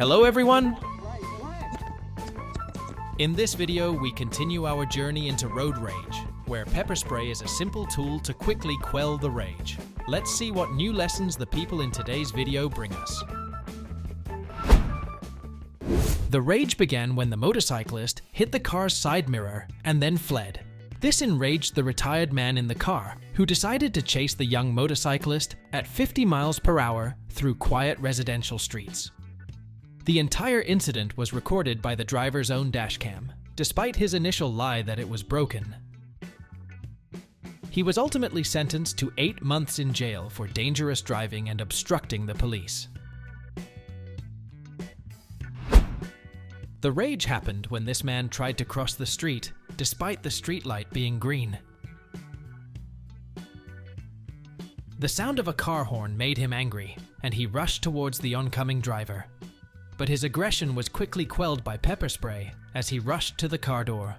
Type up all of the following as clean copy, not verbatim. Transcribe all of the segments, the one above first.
Hello everyone! In this video, we continue our journey into road rage, where pepper spray is a simple tool to quickly quell the rage. Let's see what new lessons the people in today's video bring us. The rage began when the motorcyclist hit the car's side mirror and then fled. This enraged the retired man in the car, who decided to chase the young motorcyclist at 50 miles per hour through quiet residential streets. The entire incident was recorded by the driver's own dashcam, despite his initial lie that it was broken. He was ultimately sentenced to 8 months in jail for dangerous driving and obstructing the police. The rage happened when this man tried to cross the street, despite the streetlight being green. The sound of a car horn made him angry, and he rushed towards the oncoming driver. But his aggression was quickly quelled by pepper spray as he rushed to the car door.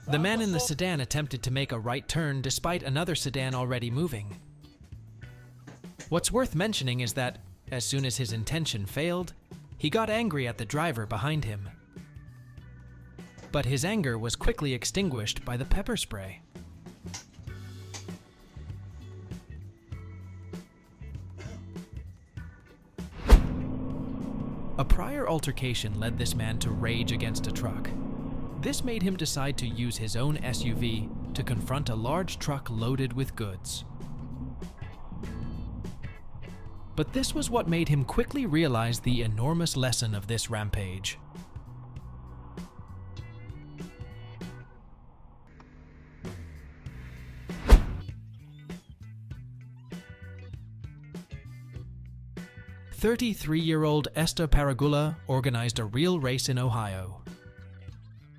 The man in the sedan attempted to make a right turn despite another sedan already moving. What's worth mentioning is that, as soon as his intention failed, he got angry at the driver behind him. But his anger was quickly extinguished by the pepper spray. A prior altercation led this man to rage against a truck. This made him decide to use his own SUV to confront a large truck loaded with goods. But this was what made him quickly realize the enormous lesson of this rampage. "33-year-old Esther Paragula organized a real race in Ohio.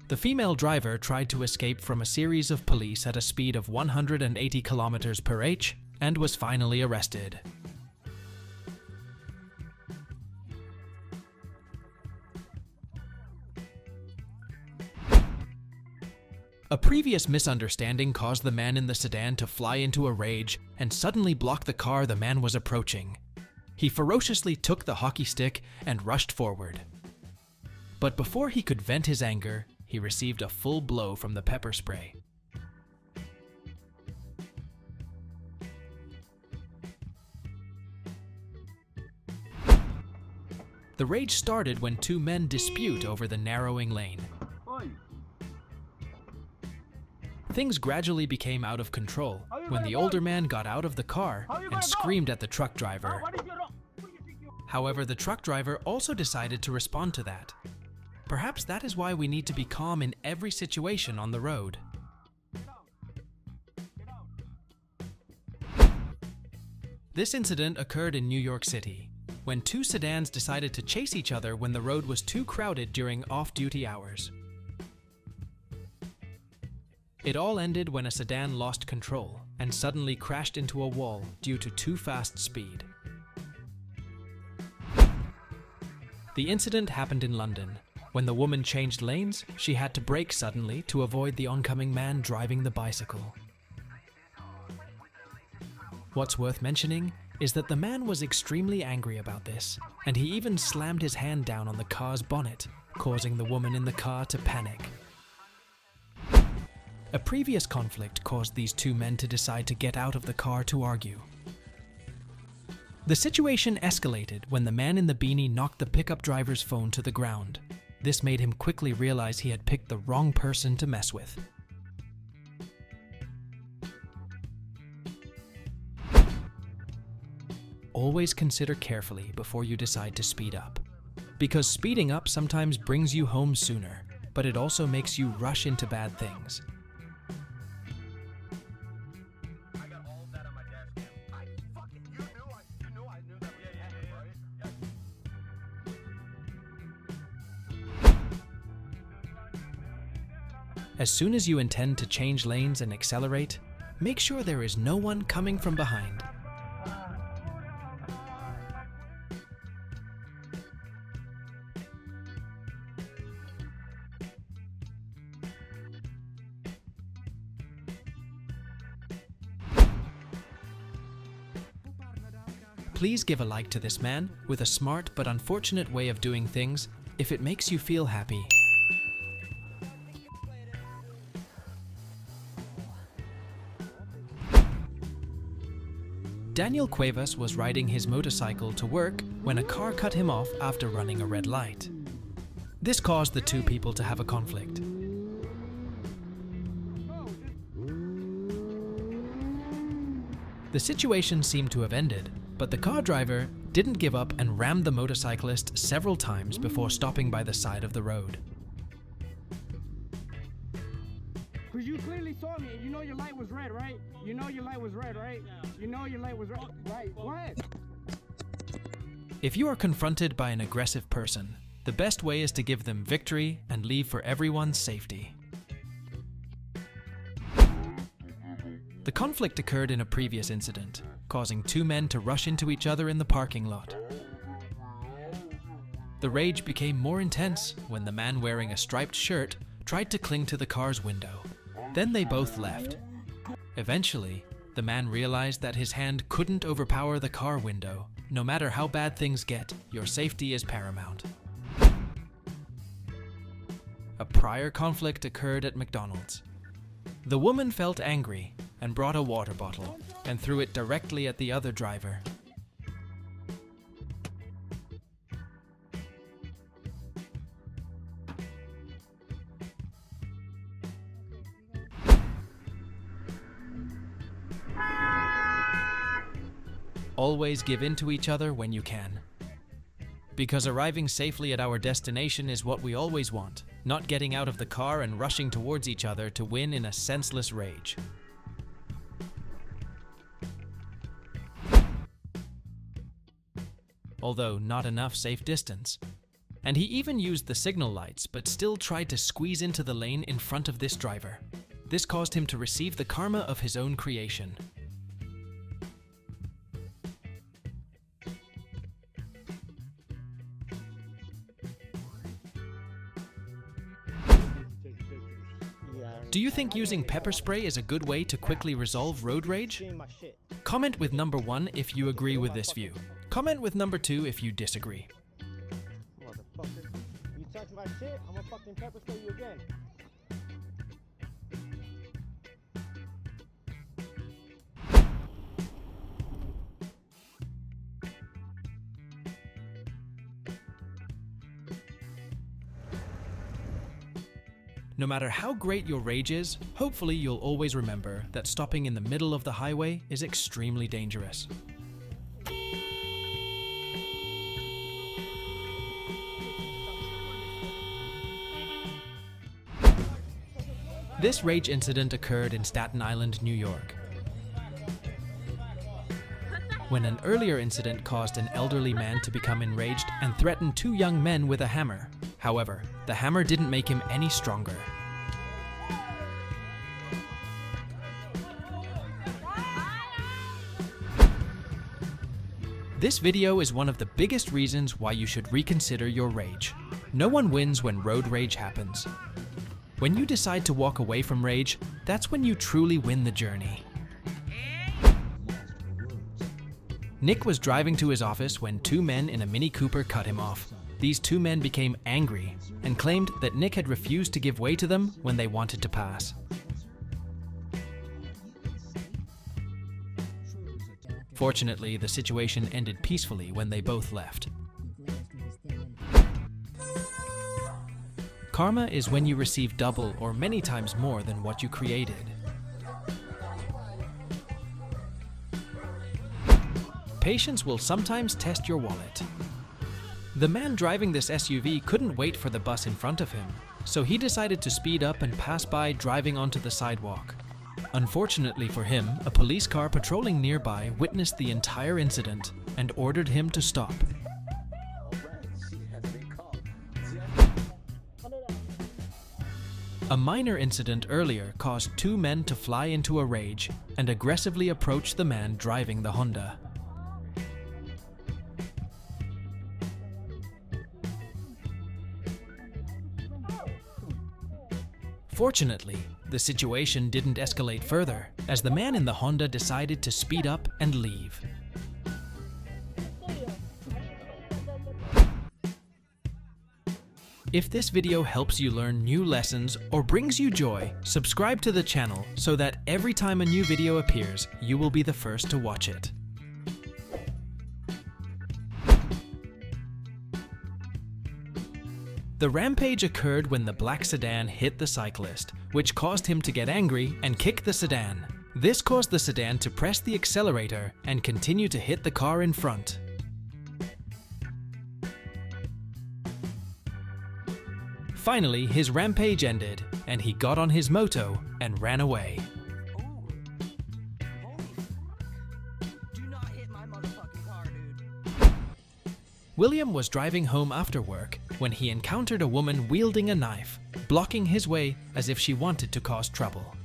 The female driver tried to escape from a series of police at a speed of 180 kilometers per h and was finally arrested. A previous misunderstanding caused the man in the sedan to fly into a rage and suddenly block the car the man was approaching. He ferociously took the hockey stick and rushed forward. But before he could vent his anger, he received a full blow from the pepper spray. The rage started when two men dispute over the narrowing lane. Things gradually became out of control when the older man got out of the car and screamed at the truck driver. However, the truck driver also decided to respond to that. Perhaps that is why we need to be calm in every situation on the road. This incident occurred in New York City, when two sedans decided to chase each other when the road was too crowded during off-duty hours. It all ended when a sedan lost control and suddenly crashed into a wall due to too fast speed. The incident happened in London. When the woman changed lanes, she had to brake suddenly to avoid the oncoming man driving the bicycle. What's worth mentioning is that the man was extremely angry about this, and he even slammed his hand down on the car's bonnet, causing the woman in the car to panic. A previous conflict caused these two men to decide to get out of the car to argue. The situation escalated when the man in the beanie knocked the pickup driver's phone to the ground. This made him quickly realize he had picked the wrong person to mess with. Always consider carefully before you decide to speed up. Because speeding up sometimes brings you home sooner, but it also makes you rush into bad things. As soon as you intend to change lanes and accelerate, make sure there is no one coming from behind. Please give a like to this man with a smart but unfortunate way of doing things if it makes you feel happy. Daniel Cuevas was riding his motorcycle to work when a car cut him off after running a red light. This caused the two people to have a conflict. The situation seemed to have ended, but the car driver didn't give up and rammed the motorcyclist several times before stopping by the side of the road. Because you clearly saw me and you know your light was red, right? You know your light was red, right? You know your light was red, right? Go ahead. If you are confronted by an aggressive person, the best way is to give them victory and leave for everyone's safety. The conflict occurred in a previous incident, causing two men to rush into each other in the parking lot. The rage became more intense when the man wearing a striped shirt tried to cling to the car's window. Then they both left. Eventually, the man realized that his hand couldn't overpower the car window. No matter how bad things get, your safety is paramount. A prior conflict occurred at McDonald's. The woman felt angry and brought a water bottle and threw it directly at the other driver. Always give in to each other when you can. Because arriving safely at our destination is what we always want, not getting out of the car and rushing towards each other to win in a senseless rage. Although not enough safe distance. And he even used the signal lights, but still tried to squeeze into the lane in front of this driver. This caused him to receive the karma of his own creation. Do you think using pepper spray is a good way to quickly resolve road rage? Comment with number 1 if you agree with this view. Comment with number 2 if you disagree. Motherfucker. You touch my shit, I'm gonna fucking pepper spray you again. No matter how great your rage is, hopefully you'll always remember that stopping in the middle of the highway is extremely dangerous. This rage incident occurred in Staten Island, New York, when an earlier incident caused an elderly man to become enraged and threatened two young men with a hammer. However, the hammer didn't make him any stronger. This video is one of the biggest reasons why you should reconsider your rage. No one wins when road rage happens. When you decide to walk away from rage, that's when you truly win the journey. Nick was driving to his office when two men in a Mini Cooper cut him off. These two men became angry and claimed that Nick had refused to give way to them when they wanted to pass. Fortunately, the situation ended peacefully when they both left. Karma is when you receive double or many times more than what you created. Patience will sometimes test your wallet. The man driving this SUV couldn't wait for the bus in front of him, so he decided to speed up and pass by driving onto the sidewalk. Unfortunately for him, a police car patrolling nearby witnessed the entire incident and ordered him to stop. A minor incident earlier caused two men to fly into a rage and aggressively approach the man driving the Honda. Fortunately, the situation didn't escalate further, as the man in the Honda decided to speed up and leave. If this video helps you learn new lessons or brings you joy, subscribe to the channel so that every time a new video appears, you will be the first to watch it. The rampage occurred when the black sedan hit the cyclist, which caused him to get angry and kick the sedan. This caused the sedan to press the accelerator and continue to hit the car in front. Finally, his rampage ended, and he got on his moto and ran away. William was driving home after work when he encountered a woman wielding a knife, blocking his way as if she wanted to cause trouble.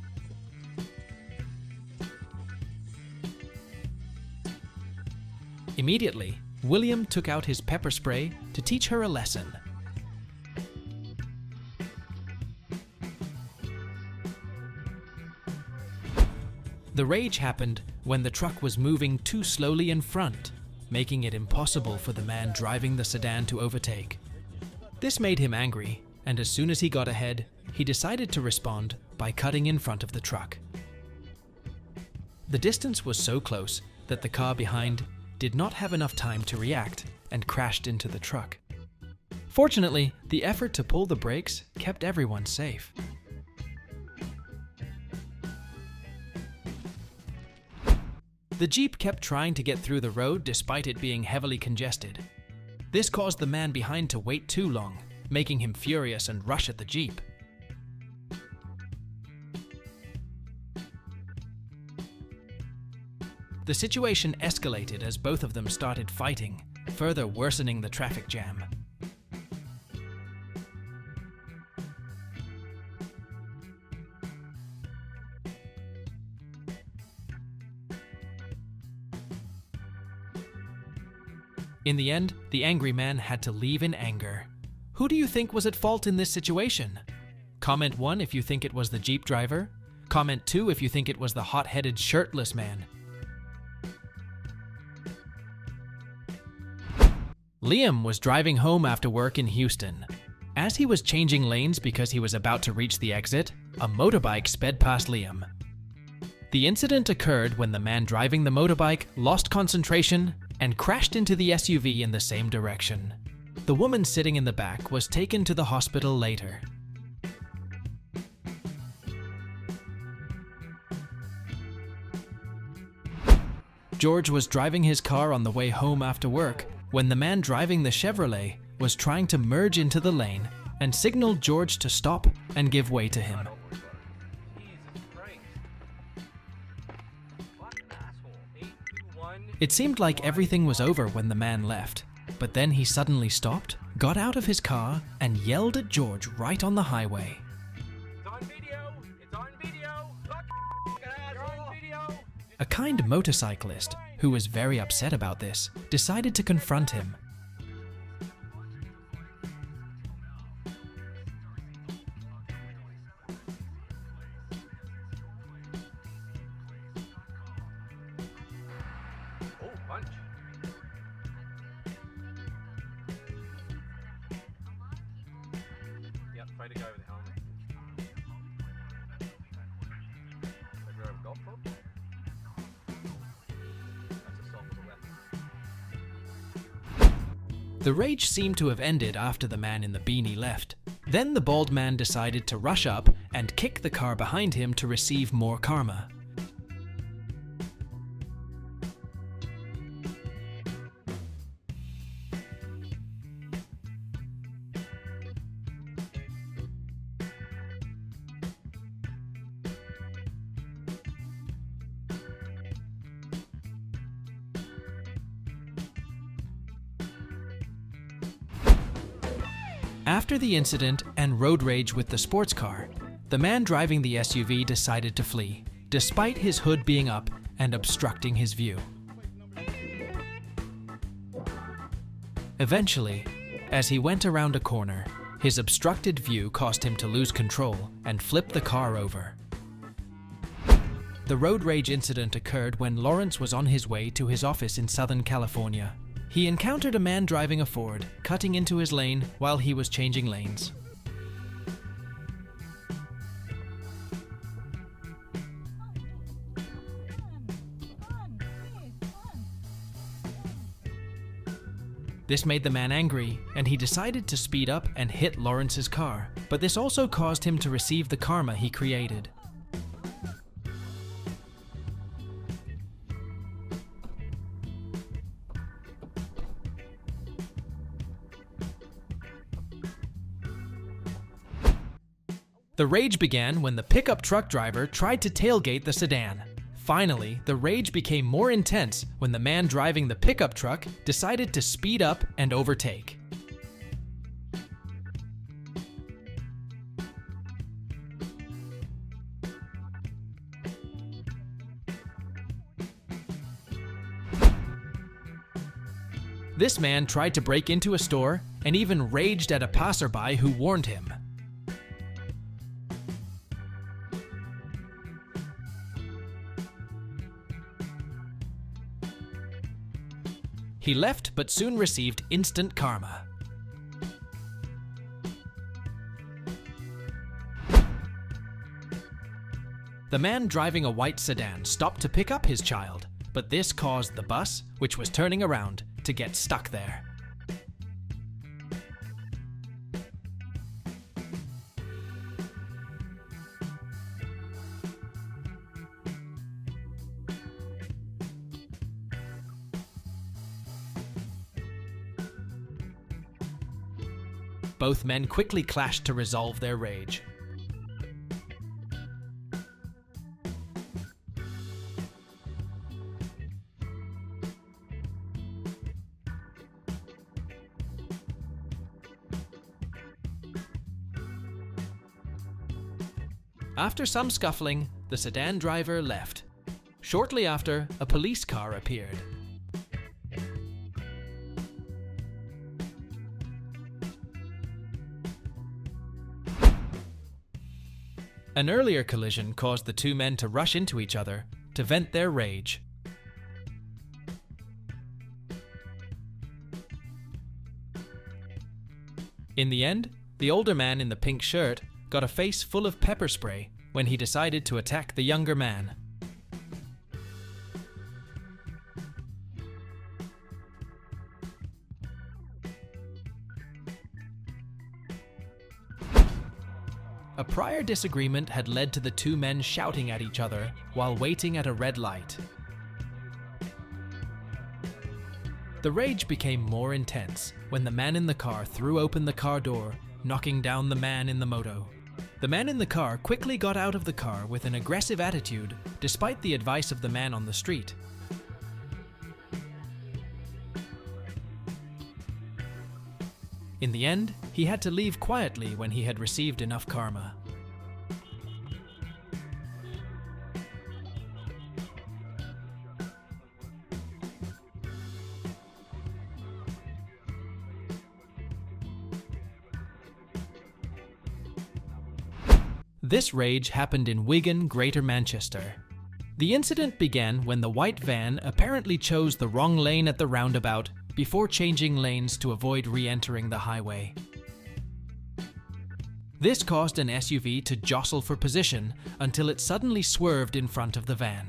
Immediately, William took out his pepper spray to teach her a lesson. The rage happened when the truck was moving too slowly in front, making it impossible for the man driving the sedan to overtake. This made him angry, and as soon as he got ahead, he decided to respond by cutting in front of the truck. The distance was so close that the car behind did not have enough time to react and crashed into the truck. Fortunately, the effort to pull the brakes kept everyone safe. The Jeep kept trying to get through the road despite it being heavily congested. This caused the man behind to wait too long, making him furious and rush at the Jeep. The situation escalated as both of them started fighting, further worsening the traffic jam. In the end, the angry man had to leave in anger. Who do you think was at fault in this situation? Comment 1 if you think it was the Jeep driver. Comment 2 if you think it was the hot-headed shirtless man. Liam was driving home after work in Houston. As he was changing lanes because he was about to reach the exit, a motorbike sped past Liam. The incident occurred when the man driving the motorbike lost concentration and crashed into the SUV in the same direction. The woman sitting in the back was taken to the hospital later. George was driving his car on the way home after work when the man driving the Chevrolet was trying to merge into the lane and signaled George to stop and give way to him. It seemed like everything was over when the man left, but then he suddenly stopped, got out of his car, and yelled at George right on the highway. It's on video! It's on video! Look! You're on video! A kind motorcyclist, who was very upset about this, decided to confront him. Punch. Yep, try to go over the helmet. Try to go over golf club. That's assault with a weapon. The rage seemed to have ended after the man in the beanie left. Then the bald man decided to rush up and kick the car behind him to receive more karma. After the incident and road rage with the sports car, the man driving the SUV decided to flee, despite his hood being up and obstructing his view. Eventually, as he went around a corner, his obstructed view caused him to lose control and flip the car over. The road rage incident occurred when Lawrence was on his way to his office in Southern California. He encountered a man driving a Ford, cutting into his lane while he was changing lanes. This made the man angry, and he decided to speed up and hit Lawrence's car, but this also caused him to receive the karma he created. The rage began when the pickup truck driver tried to tailgate the sedan. Finally, the rage became more intense when the man driving the pickup truck decided to speed up and overtake. This man tried to break into a store and even raged at a passerby who warned him. He left but soon received instant karma. The man driving a white sedan stopped to pick up his child, but this caused the bus, which was turning around, to get stuck there. Both men quickly clashed to resolve their rage. After some scuffling, the sedan driver left. Shortly after, a police car appeared. An earlier collision caused the two men to rush into each other to vent their rage. In the end, the older man in the pink shirt got a face full of pepper spray when he decided to attack the younger man. A prior disagreement had led to the two men shouting at each other while waiting at a red light. The rage became more intense when the man in the car threw open the car door, knocking down the man in the moto. The man in the car quickly got out of the car with an aggressive attitude, despite the advice of the man on the street. In the end, he had to leave quietly when he had received enough karma. This rage happened in Wigan, Greater Manchester. The incident began when the white van apparently chose the wrong lane at the roundabout before changing lanes to avoid re-entering the highway. This caused an SUV to jostle for position until it suddenly swerved in front of the van.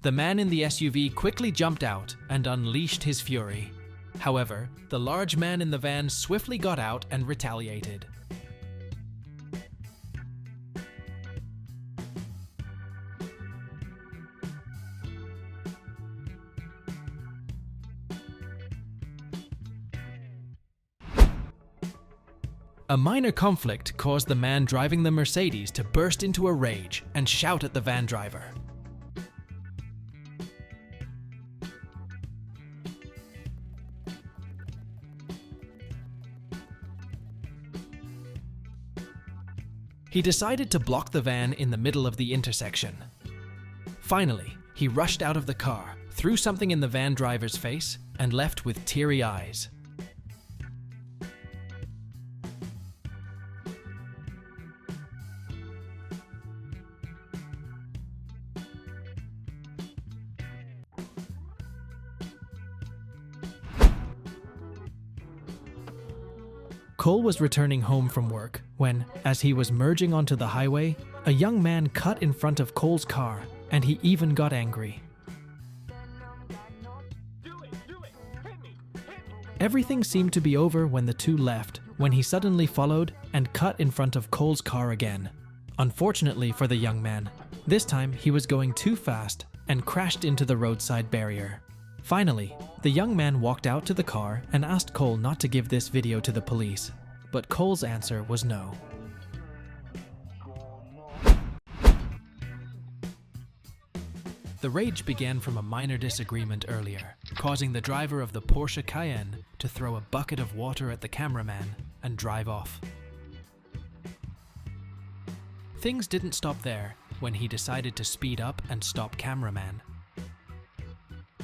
The man in the SUV quickly jumped out and unleashed his fury. However, the large man in the van swiftly got out and retaliated. A minor conflict caused the man driving the Mercedes to burst into a rage and shout at the van driver. He decided to block the van in the middle of the intersection. Finally, he rushed out of the car, threw something in the van driver's face, and left with teary eyes. Cole was returning home from work when, as he was merging onto the highway, a young man cut in front of Cole's car, and he even got angry. Everything seemed to be over when the two left, when he suddenly followed and cut in front of Cole's car again. Unfortunately for the young man, this time he was going too fast and crashed into the roadside barrier. Finally, the young man walked out to the car and asked Cole not to give this video to the police, but Cole's answer was no. The rage began from a minor disagreement earlier, causing the driver of the Porsche Cayenne to throw a bucket of water at the cameraman and drive off. Things didn't stop there when he decided to speed up and stop cameraman.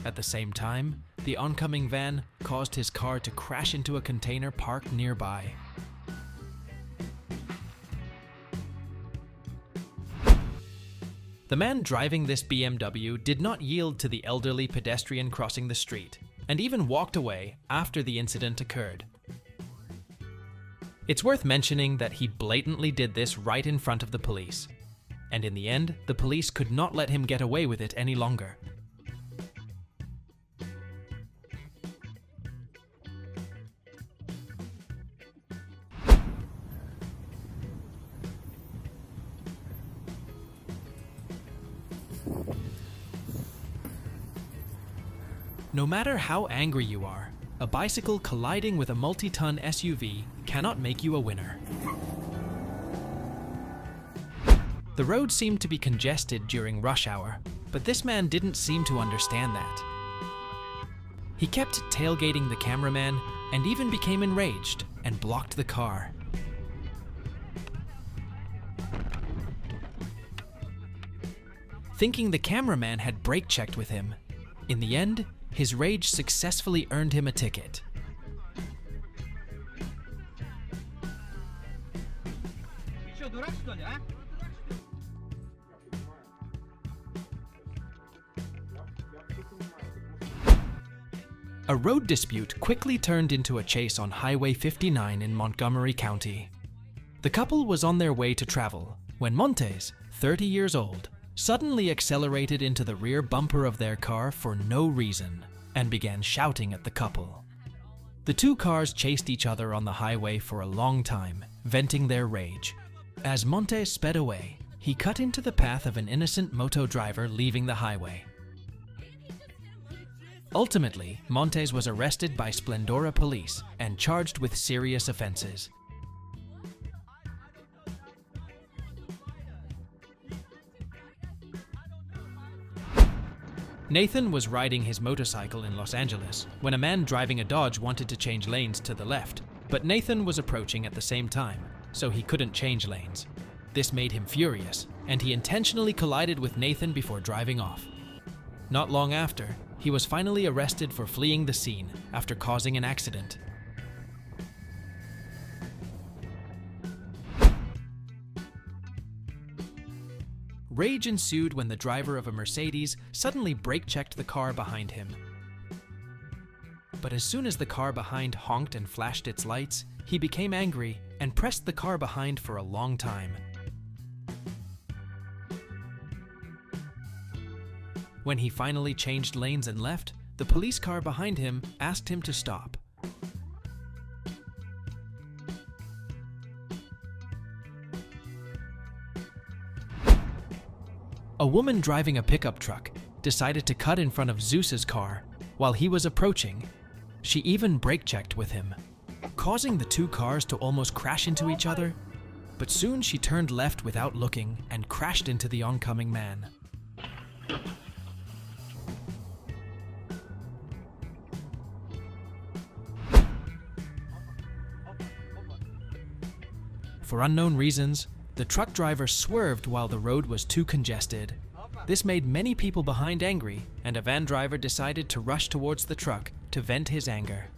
At the same time, the oncoming van caused his car to crash into a container parked nearby. The man driving this BMW did not yield to the elderly pedestrian crossing the street, and even walked away after the incident occurred. It's worth mentioning that he blatantly did this right in front of the police, and in the end, the police could not let him get away with it any longer. No matter how angry you are, a bicycle colliding with a multi-ton SUV cannot make you a winner. The road seemed to be congested during rush hour, but this man didn't seem to understand that. He kept tailgating the cameraman and even became enraged and blocked the car. Thinking the cameraman had brake checked with him, in the end, his rage successfully earned him a ticket. A road dispute quickly turned into a chase on Highway 59 in Montgomery County. The couple was on their way to travel when Montes, 30 years old, suddenly accelerated into the rear bumper of their car for no reason and began shouting at the couple. The two cars chased each other on the highway for a long time, venting their rage. As Montes sped away, he cut into the path of an innocent moto driver leaving the highway. Ultimately, Montes was arrested by Splendora police and charged with serious offenses. Nathan was riding his motorcycle in Los Angeles when a man driving a Dodge wanted to change lanes to the left, but Nathan was approaching at the same time, so he couldn't change lanes. This made him furious, and he intentionally collided with Nathan before driving off. Not long after, he was finally arrested for fleeing the scene after causing an accident. Rage ensued when the driver of a Mercedes suddenly brake-checked the car behind him. But as soon as the car behind honked and flashed its lights, he became angry and pressed the car behind for a long time. When he finally changed lanes and left, the police car behind him asked him to stop. A woman driving a pickup truck decided to cut in front of Zeus's car while he was approaching. She even brake-checked with him, causing the two cars to almost crash into each other, but soon she turned left without looking and crashed into the oncoming man. For unknown reasons, the truck driver swerved while the road was too congested. This made many people behind angry, and a van driver decided to rush towards the truck to vent his anger.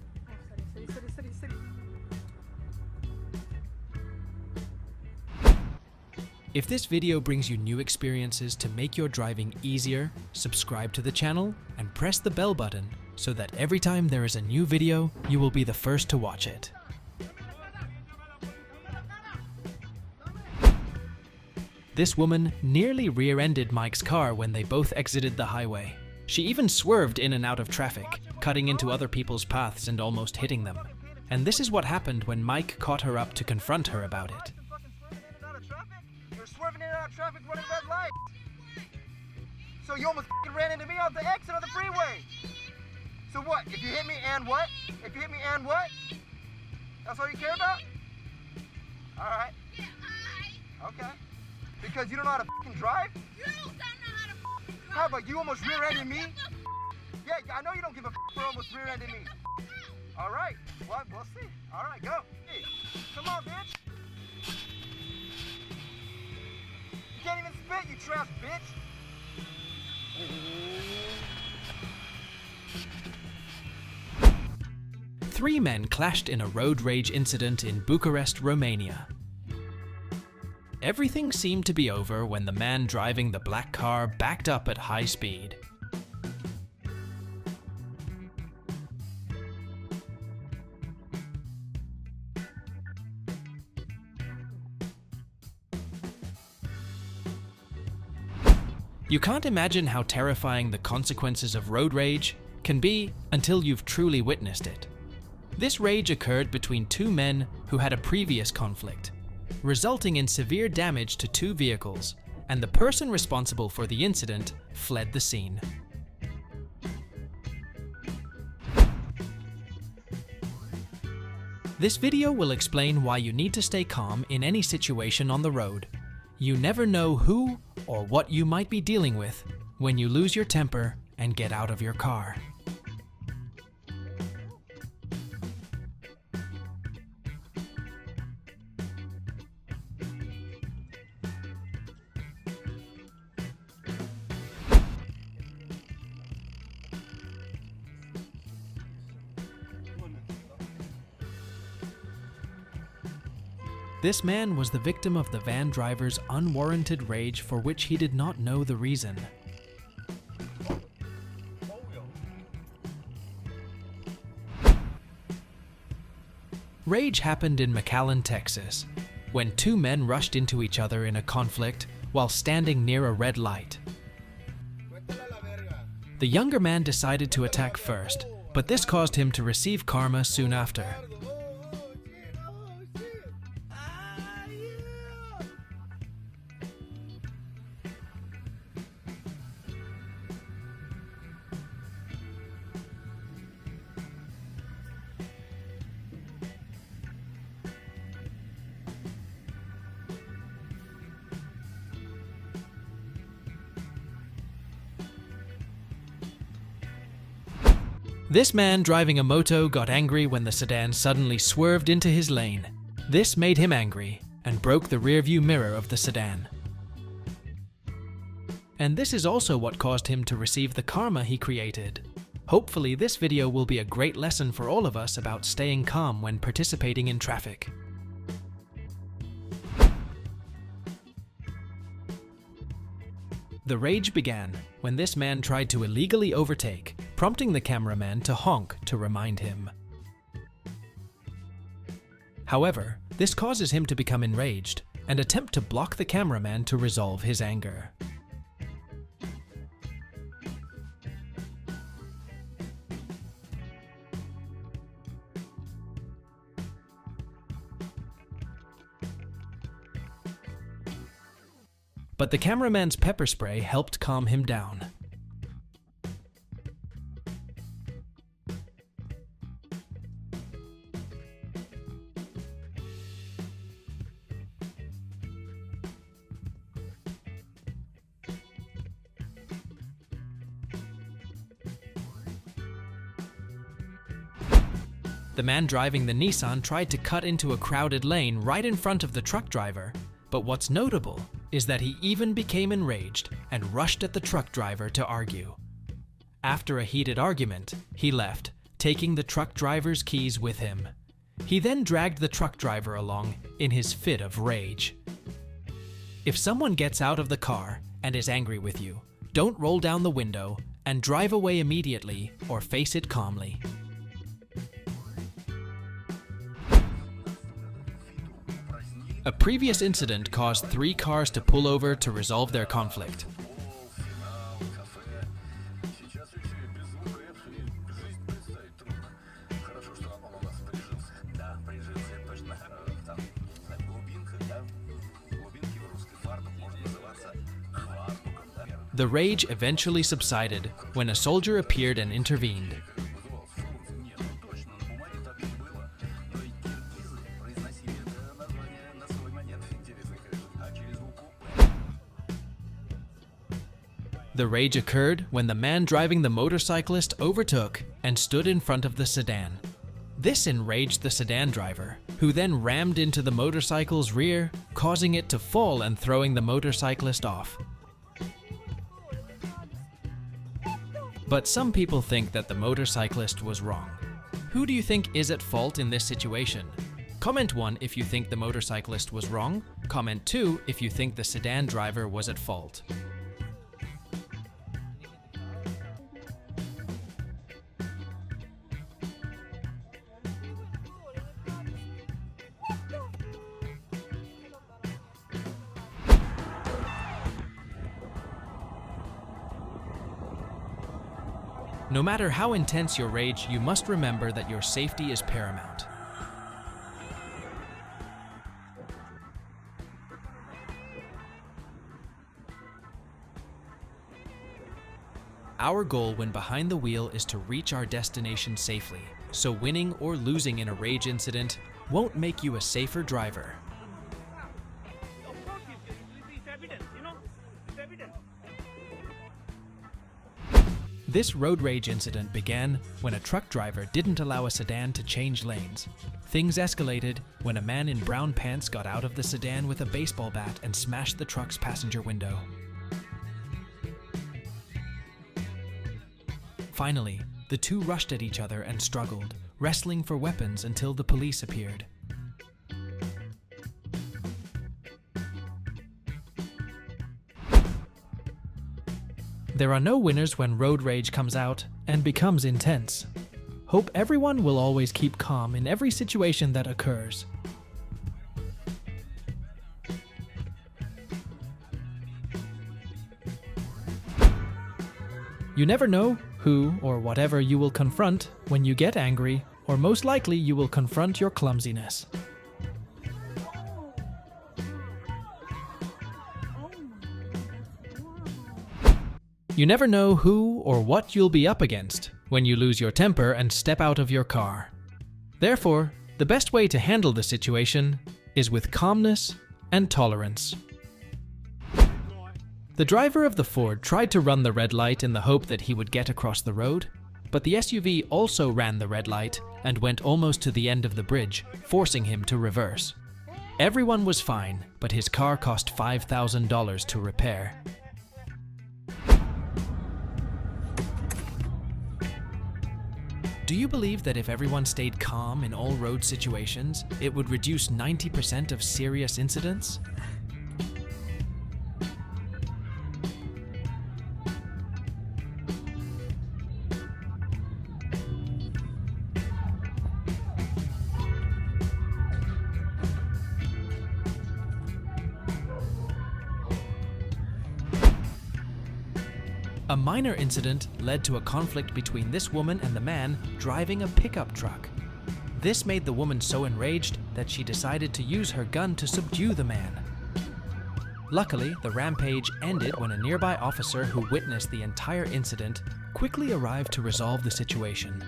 If this video brings you new experiences to make your driving easier, subscribe to the channel and press the bell button so that every time there is a new video, you will be the first to watch it. This woman nearly rear-ended Mike's car when they both exited the highway. She even swerved in and out of traffic, cutting into other people's paths and almost hitting them. And this is what happened when Mike caught her up to confront her about it. You're swerving in and out of traffic, running red lights. So you almost ran into me on the exit of the freeway. So what? If you hit me and what? If you hit me and what? That's all you care about? All right. Okay. Because you don't know how to drive? You don't know how to drive. How about you almost rear-ended me? Yeah, I know you don't give a for almost rear-ending me. All right. Well, we'll see. All right, go. Hey, come on, bitch. You can't even spit, you trash bitch. 3 men clashed in a road rage incident in Bucharest, Romania. Everything seemed to be over when the man driving the black car backed up at high speed. You can't imagine how terrifying the consequences of road rage can be until you've truly witnessed it. This rage occurred between 2 men who had a previous conflict, resulting in severe damage to 2 vehicles, and the person responsible for the incident fled the scene. This video will explain why you need to stay calm in any situation on the road. You never know who or what you might be dealing with when you lose your temper and get out of your car. This man was the victim of the van driver's unwarranted rage for which he did not know the reason. Rage happened in McAllen, Texas, when 2 men rushed into each other in a conflict while standing near a red light. The younger man decided to attack first, but this caused him to receive karma soon after. This man driving a moto got angry when the sedan suddenly swerved into his lane. This made him angry and broke the rearview mirror of the sedan. And this is also what caused him to receive the karma he created. Hopefully this video will be a great lesson for all of us about staying calm when participating in traffic. The rage began when this man tried to illegally overtake, prompting the cameraman to honk to remind him. However, this causes him to become enraged and attempt to block the cameraman to resolve his anger. But the cameraman's pepper spray helped calm him down. The man driving the Nissan tried to cut into a crowded lane right in front of the truck driver, but what's notable is that he even became enraged and rushed at the truck driver to argue. After a heated argument, he left, taking the truck driver's keys with him. He then dragged the truck driver along in his fit of rage. If someone gets out of the car and is angry with you, don't roll down the window and drive away immediately or face it calmly. A previous incident caused 3 cars to pull over to resolve their conflict. The rage eventually subsided when a soldier appeared and intervened. The rage occurred when the man driving the motorcyclist overtook and stood in front of the sedan. This enraged the sedan driver, who then rammed into the motorcycle's rear, causing it to fall and throwing the motorcyclist off. But some people think that the motorcyclist was wrong. Who do you think is at fault in this situation? Comment 1 if you think the motorcyclist was wrong. Comment 2 if you think the sedan driver was at fault. No matter how intense your rage, you must remember that your safety is paramount. Our goal when behind the wheel is to reach our destination safely, so winning or losing in a rage incident won't make you a safer driver. Of course it's evidence, you know? It's evidence. This road rage incident began when a truck driver didn't allow a sedan to change lanes. Things escalated when a man in brown pants got out of the sedan with a baseball bat and smashed the truck's passenger window. Finally, the two rushed at each other and struggled, wrestling for weapons until the police appeared. There are no winners when road rage comes out and becomes intense. Hope everyone will always keep calm in every situation that occurs. You never know who or whatever you will confront when you get angry, or most likely you will confront your clumsiness. You never know who or what you'll be up against when you lose your temper and step out of your car. Therefore, the best way to handle the situation is with calmness and tolerance. The driver of the Ford tried to run the red light in the hope that he would get across the road, but the SUV also ran the red light and went almost to the end of the bridge, forcing him to reverse. Everyone was fine, but his car cost $5,000 to repair. Do you believe that if everyone stayed calm in all road situations, it would reduce 90% of serious incidents? A minor incident led to a conflict between this woman and the man driving a pickup truck. This made the woman so enraged that she decided to use her gun to subdue the man. Luckily, the rampage ended when a nearby officer who witnessed the entire incident quickly arrived to resolve the situation.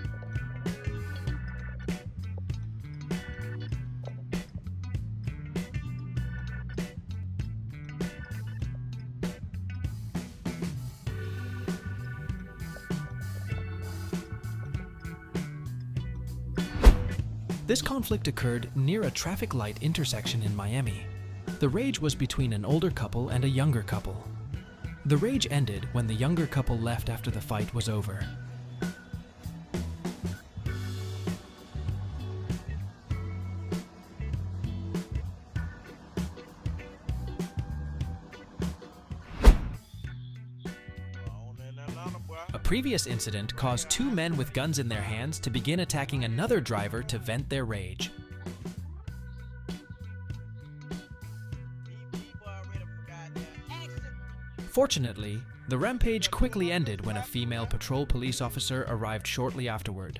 This conflict occurred near a traffic light intersection in Miami. The rage was between an older couple and a younger couple. The rage ended when the younger couple left after the fight was over. A previous incident caused two men with guns in their hands to begin attacking another driver to vent their rage. Fortunately, the rampage quickly ended when a female patrol police officer arrived shortly afterward.